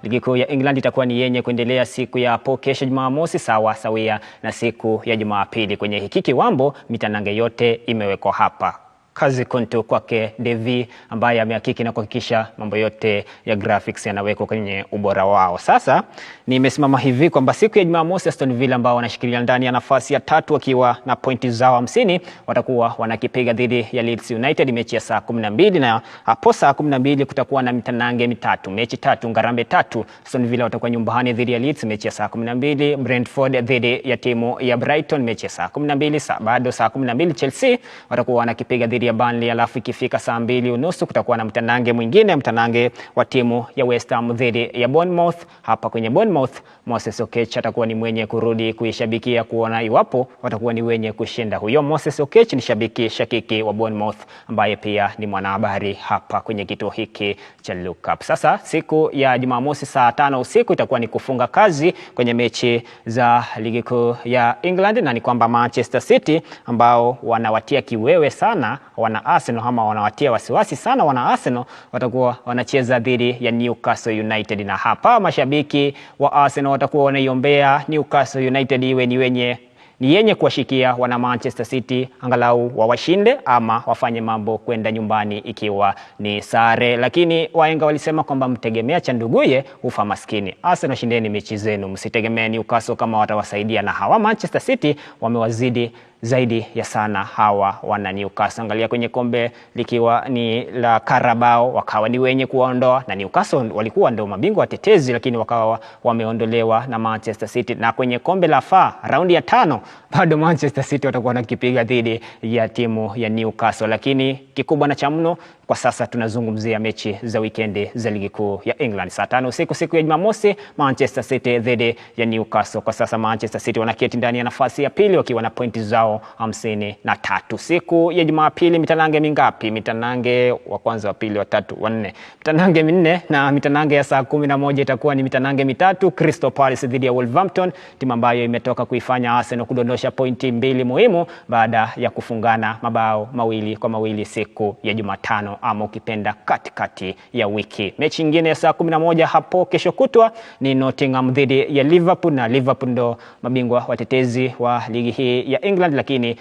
ligi kuu ya England itakuwa ni yenye kuendelea siku ya hapo kesho Jumamosi sawia na siku ya Jumapili. Kwenye hiki kiwambo mitanange yote imewekwa hapa. Kazi kuntu kwake Devi ambaye amehakiki na kuhakikisha mambo yote ya graphics yanawekwa kwenye ubora wao. Sasa nimesimama hivi kwamba siku ya Jumamosi Aston Villa ambao wanashikilia ndani ya nafasi ya 3 wakiwa na pointi zao 50 watakuwa wanakipiga dhidi ya Leeds United mechi ya saa 12, na hapo saa 12 kutakuwa na mitanange mitatu, mechi 3, ngarambe 3. Aston Villa watakuwa nyumbani dhidi ya Leeds mechi ya saa 12, Brentford dhidi ya timu ya Brighton mechi ya saa 12, bado saa 12 Chelsea watakuwa wanakipiga dhidi ya Burnley, alafu ikifika saa 2:30 kutakuwa na mtanange mwingine, mtanange wa timu ya West Ham dhidi ya Bournemouth. Hapa kwenye Bournemouth Moses Okech atakuwa ni mwenye kurudi kuishabikia kuona iwapo watakuwa ni wenye kushinda. Huyo Moses Okech ni shabiki shakiki wa Bournemouth ambaye pia ni mwanahabari hapa kwenye kituo hiki cha Look Up. Sasa siku ya Jumamosi saa 5 usiku itakuwa ni kufunga kazi kwenye mechi za ligi kuu ya England, na ni kwamba Manchester City ambao wanawatia kiwewe sana wana Arsenal ama wanawatia wasiwasi sana wana Arsenal watakuwa wanacheza dhidi ya Newcastle United, na hapa mashabiki wa Arsenal watakuwa wanaiombea Newcastle United iwe ni yenye kuwashikia wana Manchester City angalau wawashinde ama wafanye mambo kwenda nyumbani ikiwa ni sare. Lakini wahenga walisema kwamba mtegemea cha nduguye ufa maskini. Arsenal, shindeni mechi zenu, msitegemee Newcastle kama watawasaidia, na hawa Manchester City wamewazidi zaidi ya sana hawa wana Newcastle. Angalia kwenye kombe likiwa ni la Carabao wakawa ni wenye kuondoa, na Newcastle walikuwa ndio mabingwa watetezi lakini wakawa wameondolewa na Manchester City. Na kwenye kombe la FA raundi ya 5 bado Manchester City watakuwa nakipiga dhidi ya timu ya Newcastle. Lakini kikubwa na cha mno kwa sasa tunazungumzia mechi za weekend za ligi kuu ya England. Saa 5 usiku siku ya Jumamosi Manchester City dhidi ya Newcastle. Kwa sasa Manchester City wanaketi ndani ya nafasi ya pili wakiwa na pointi zao 53. Siku ya Jumapili mitanange mingapi? Mitanange wa kwanza, wa pili, wa tatu, wa nne. Mitanange minne, na mitanange ya saa 11 itakuwa ni mitanange mitatu. Crystal Palace dhidi ya Wolverhampton, timu ambayo imetoka kuifanya Arsenal kudondosha pointi 2 muhimu baada ya kufungana mabao 2-2 siku ya Jumatano ama ukipenda katikati ya wiki. Mechi nyingine ya saa 11 hapo kesho kutwa ni Nottingham dhidi ya Liverpool, na Liverpool ndo mabingwa watetezi wa ligi hii ya England, lakini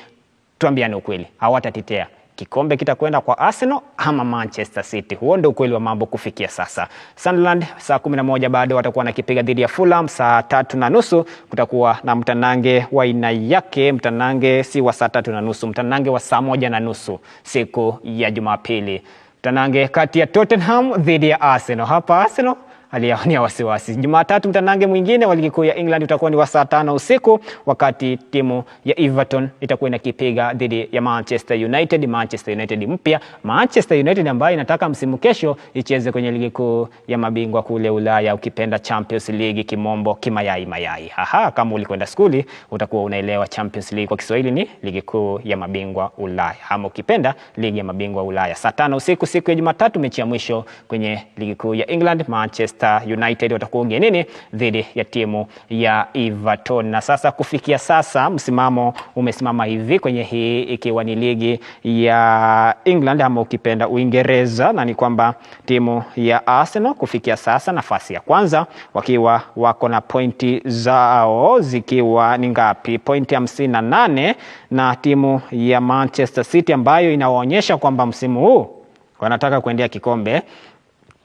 tuambiane ukweli, hawatatetea kikombe kitakwenda kwa Arsenal ama Manchester City. Huo ndio ukweli wa mambo kufikia sasa. Sunderland saa 11 bado watakuwa nakipiga dhidi ya Fulham. Saa 3:30 kutakuwa na mtanange wa aina yake, mtanange si wa saa 3:30, mtanange wa saa 1:30 siku ya Jumapili. Mtanange kati ya Tottenham dhidi ya Arsenal. Hapa Arsenal aliyaonia wasiwasi. Jumatatu mtanange mwingine wa ligi kuu ya England utakuwa ni wa saa 5 usiku, wakati timu ya Everton itakuwa inakipiga dhidi ya Manchester United. Manchester United mpya, Manchester United ambayo inataka msimu kesho icheze kwenye ligi kuu ya mabingwa kule Ulaya, ukipenda Champions League kimombo mayai. Kama ulikwenda skuli utakuwa unaelewa Champions League kwa Kiswahili ni ligi kuu ya mabingwa Ulaya, ama ukipenda ligi ya mabingwa Ulaya. Saa 5 usiku siku ya Jumatatu mechi ya mwisho kwenye ligi kuu ya England, Manchester United watakuwa ugenini dhidi ya timu ya Everton. Na sasa kufikia sasa msimamo umesimama hivi kwenye hii ikiwa ni ligi ya England ama ukipenda Uingereza, na ni kwamba timu ya Arsenal kufikia sasa nafasi ya kwanza wakiwa wako na pointi zao zikiwa ni ngapi? Pointi 58, na timu ya Manchester City ambayo inawaonyesha kwamba msimu huu wanataka kuendea kikombe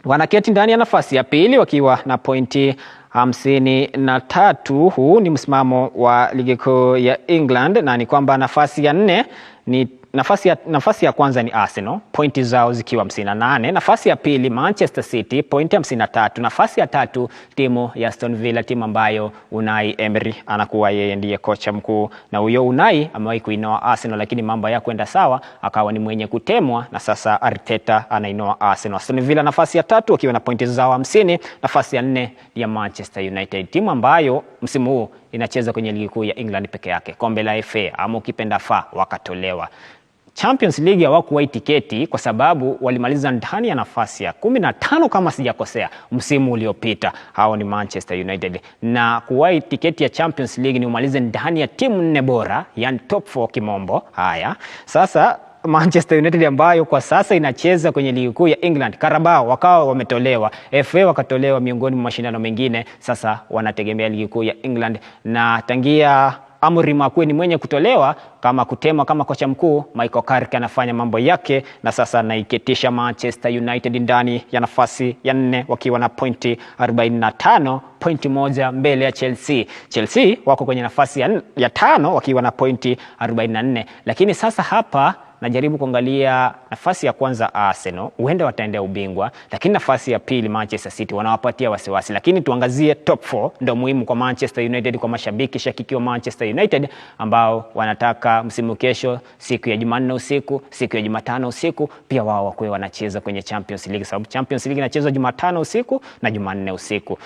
wanaketi ndani ya nafasi ya pili wakiwa na pointi 53. Huu ni msimamo wa ligi kuu ya England, na ni kwamba nafasi ya 4 ni nafasi ya kwanza ni Arsenal, pointi zao zikiwa 58. Nafasi ya pili Manchester City, pointi 53. Nafasi ya 3 timu ya Aston Villa, timu ambayo Unai Emery anakuwa yeye ndiye kocha mkuu, na huyo Unai amewahi kuinoa Arsenal lakini mambo hayakwenda sawa, akawa ni mwenye kutemwa, na sasa Arteta anainoa Arsenal. Aston Villa nafasi ya 3 wakiwa na pointi zao 50. Nafasi ya 4 ni ya Manchester United, timu ambayo msimu huu inacheza kwenye ligi kuu ya England peke yake. Kombe la FA ama ukipenda FA wakatolewa. Champions League hawakuwahi tiketi kwa sababu walimaliza ndani ya nafasi ya 15 kama sijakosea msimu uliopita. Hao ni Manchester United, na kuwahi tiketi ya Champions League ni umalize ndani ya timu 4 bora, yani top 4 kimombo. Haya, sasa Manchester United ambayo kwa sasa inacheza kwenye ligi kuu ya England. Carabao wakawa wametolewa, FA wakatolewa, miongoni mwa mashindano mengine. Sasa wanategemea ligi kuu ya England, na tangia Amorim akuwe ni mwenye kutolewa kama kutemwa kama kocha mkuu, Michael Carrick anafanya mambo yake, na sasa anaiketisha Manchester United ndani ya nafasi ya 4 wakiwa na pointi 45, pointi moja mbele ya Chelsea. Chelsea wako kwenye nafasi ya 5 wakiwa na pointi 44. Lakini sasa hapa najaribu kuangalia nafasi ya kwanza Arsenal, huenda wataendea ubingwa, lakini nafasi ya pili Manchester City wanawapatia wasiwasi. Lakini tuangazie top 4, ndio muhimu kwa Manchester United, kwa mashabiki shakikiwa Manchester United ambao wanataka msimu kesho, siku ya Jumanne usiku, siku ya Jumatano usiku, pia wao wakuwe wanacheza kwenye Champions League, sababu Champions League inachezwa Jumatano usiku na Jumanne usiku.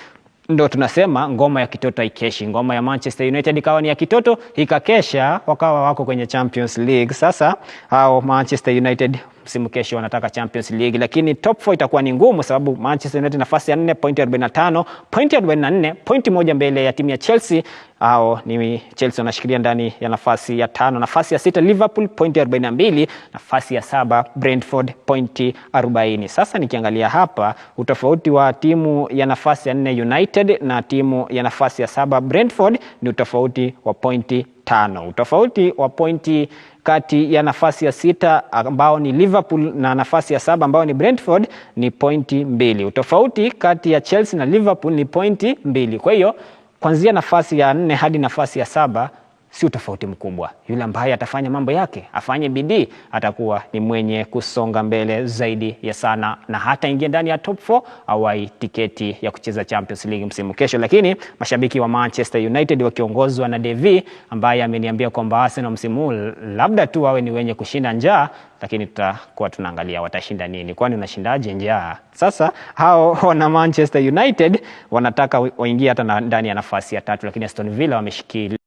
Ndo tunasema ngoma ya kitoto haikeshi. Ngoma ya Manchester United ikawa ni ya kitoto, ikakesha, wakawa wako kwenye Champions League. Sasa hao Manchester United msimu kesho wanataka Champions League, lakini top 4 itakuwa ni ngumu, sababu Manchester United nafasi ya 4 pointi 45, pointi 44, pointi moja mbele ya timu ya Chelsea. Hao ni Chelsea wanashikilia ndani ya nafasi ya 5. Nafasi ya 6 Liverpool pointi 42, nafasi ya 7 Brentford pointi 40. Sasa nikiangalia hapa utofauti wa timu ya nafasi ya 4 United na timu ya nafasi ya 7 Brentford ni utofauti wa pointi 5. Utofauti wa pointi kati ya nafasi ya 6 ambao ni Liverpool na nafasi ya 7 ambao ni Brentford ni pointi 2. Utofauti kati ya Chelsea na Liverpool ni pointi 2. Kwa hiyo kuanzia nafasi ya 4 hadi nafasi ya 7 si utofauti mkubwa. Yule ambaye atafanya mambo yake, afanye bidii, atakuwa ni mwenye kusonga mbele zaidi ya sana, na hata ingia ndani ya top 4 awai tiketi ya kucheza Champions League msimu kesho. Lakini mashabiki wa Manchester United wakiongozwa na Devi, ambaye ameniambia kwamba Arsenal msimu labda tu wawe ni wenye kushinda njaa, lakini tutakuwa tunaangalia watashinda nini, kwani unashindaje njaa? Sasa hao wana Manchester United wanataka waingie hata ndani ya nafasi ya 3, lakini Aston Villa wameshikilia